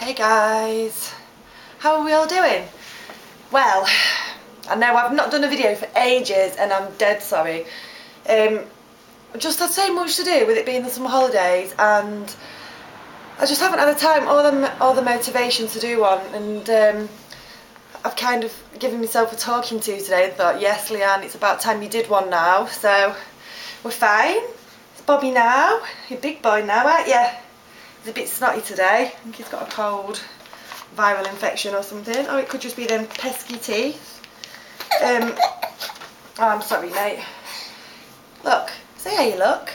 Hey guys, how are we all doing? Well, I know I've not done a video for ages and I'm dead sorry. I just had so much to do with it being the summer holidays and I just haven't had the time or the motivation to do one, and I've kind of given myself a talking to today and thought, yes Leanne, it's about time you did one now, so we're fine. It's Bobby now, you're a big boy now, aren't you? He's a bit snotty today. I think he's got a cold, viral infection or something. Oh, it could just be them pesky teeth. Oh, I'm sorry, mate. Look, say how you look.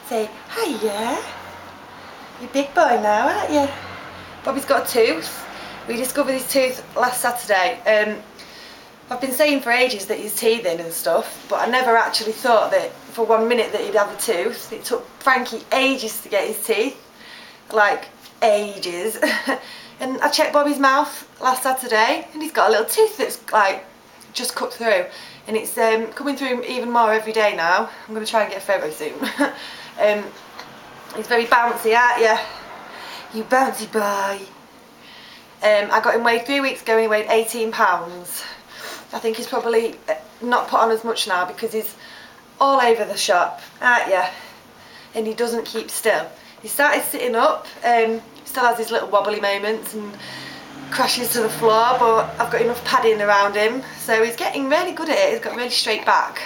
Say, hiya. You're a big boy now, aren't you? Bobby's got a tooth. We discovered his tooth last Saturday. I've been saying for ages that he's teething and stuff, but I never actually thought that for 1 minute that he'd have a tooth. It took Frankie ages to get his teeth. Like ages. And I checked Bobby's mouth last Saturday and he's got a little tooth that's like just cut through, and it's coming through even more every day now. I'm going to try and get a photo soon. He's very bouncy, aren't you? You bouncy boy. I got him weighed 3 weeks ago and he weighed 18 pounds. I think he's probably not put on as much now because he's all over the shop, aren't you? And he doesn't keep still. He started sitting up, still has his little wobbly moments and crashes to the floor, but I've got enough padding around him, so he's getting really good at it. He's got really straight back.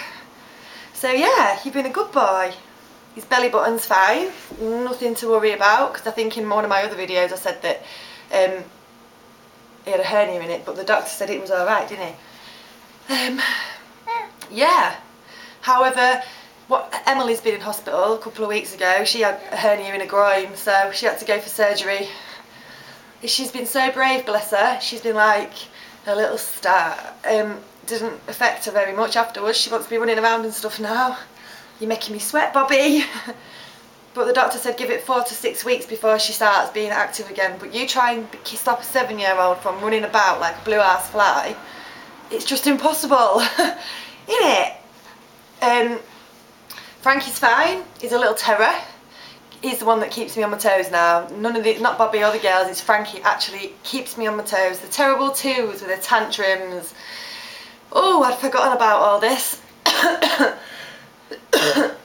So yeah, you've been a good boy. His belly button's fine, nothing to worry about, because I think in one of my other videos I said that he had a hernia in it, but the doctor said it was alright, didn't he? Yeah. However, Emily's been in hospital a couple of weeks ago. She had a hernia in her groin, so she had to go for surgery. She's been so brave, bless her. She's been like a little star. Didn't affect her very much afterwards. She wants to be running around and stuff now. You're making me sweat, Bobby. But the doctor said give it 4 to 6 weeks before she starts being active again. But you try and stop a 7-year-old from running about like a blue-ass fly. It's just impossible, isn't it? Frankie's fine. He's a little terror. He's the one that keeps me on my toes now. Not Bobby or the girls, it's Frankie actually keeps me on my toes. The terrible twos with the tantrums. Oh, I'd forgotten about all this.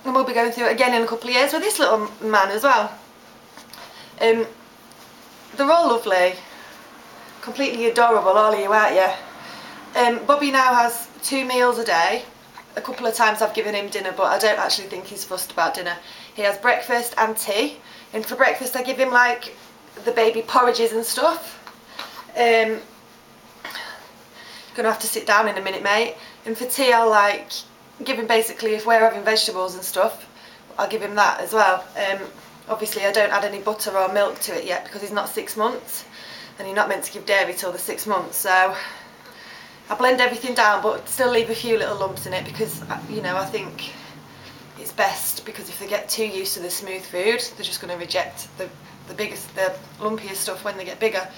And we'll be going through it again in a couple of years with this little man as well. They're all lovely. Completely adorable, all of you, aren't you? Bobby now has 2 meals a day. A couple of times I've given him dinner, but I don't actually think he's fussed about dinner. He has breakfast and tea, and for breakfast I give him like the baby porridges and stuff. Gonna have to sit down in a minute, mate. And for tea I'll like give him, basically if we're having vegetables and stuff, I'll give him that as well. Obviously I don't add any butter or milk to it yet because he's not 6 months, and you're not meant to give dairy till the 6 months, so I blend everything down but still leave a few little lumps in it because, you know, I think it's best, because if they get too used to the smooth food they're just going to reject the lumpiest stuff when they get bigger.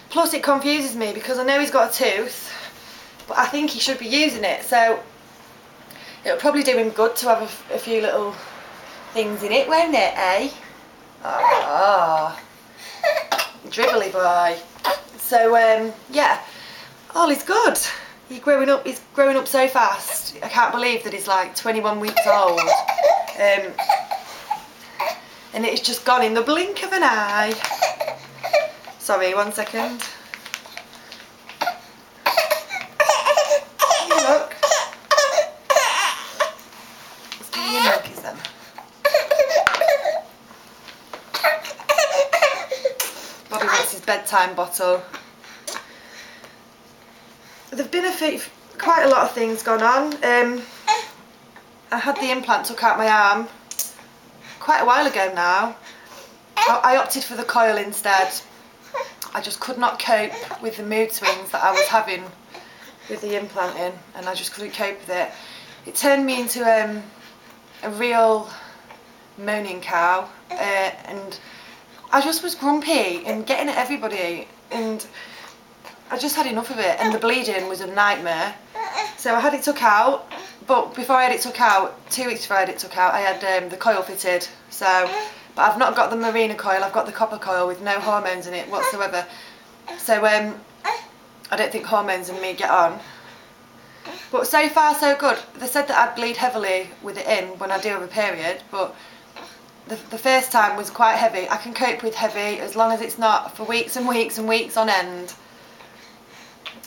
Plus it confuses me because I know he's got a tooth but I think he should be using it, so it'll probably do him good to have a few little things in it, won't it, eh? Ah, dribbly boy. So yeah, all is good. He's growing up so fast. I can't believe that he's like 21 weeks old. And it's just gone in the blink of an eye. Sorry, 1 second. Hey, look. Let's give you your milkies then. Bobby wants his bedtime bottle. There've been quite a lot of things gone on. I had the implant took out my arm quite a while ago now. I opted for the coil instead. I just could not cope with the mood swings that I was having with the implant in, and I just couldn't cope with it. It turned me into a real moaning cow, and I just was grumpy and getting at everybody, and I just had enough of it, and the bleeding was a nightmare. So I had it took out, but before I had it took out, 2 weeks before I had it took out, I had the coil fitted. So but I've not got the Marina coil, I've got the copper coil with no hormones in it whatsoever. So I don't think hormones and me get on. But so far so good. They said that I'd bleed heavily with it in when I do have a period, but the first time was quite heavy. I can cope with heavy as long as it's not for weeks and weeks and weeks on end.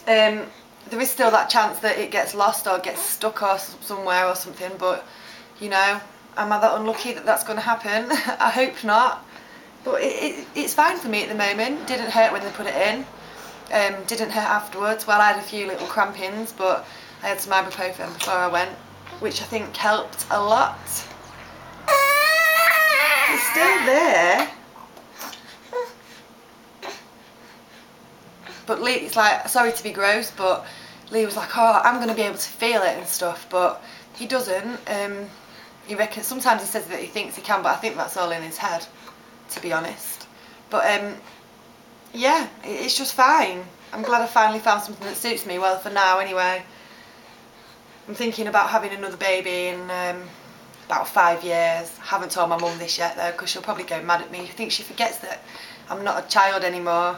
There is still that chance that it gets lost or gets stuck or somewhere or something, but you know, am I that unlucky that that's going to happen? I hope not. But it's fine for me at the moment. Didn't hurt when they put it in. Didn't hurt afterwards. Well, I had a few little crampings, but I had some ibuprofen before I went, which I think helped a lot. It's still there. But Lee, it's like, sorry to be gross, but Lee was like, oh, I'm going to be able to feel it and stuff, but he doesn't. He reckons, sometimes he says that he thinks he can, but I think that's all in his head, to be honest. But yeah, it's just fine. I'm glad I finally found something that suits me, well, for now anyway. I'm thinking about having another baby in about 5 years. I haven't told my mum this yet though, because she'll probably go mad at me. I think she forgets that I'm not a child anymore.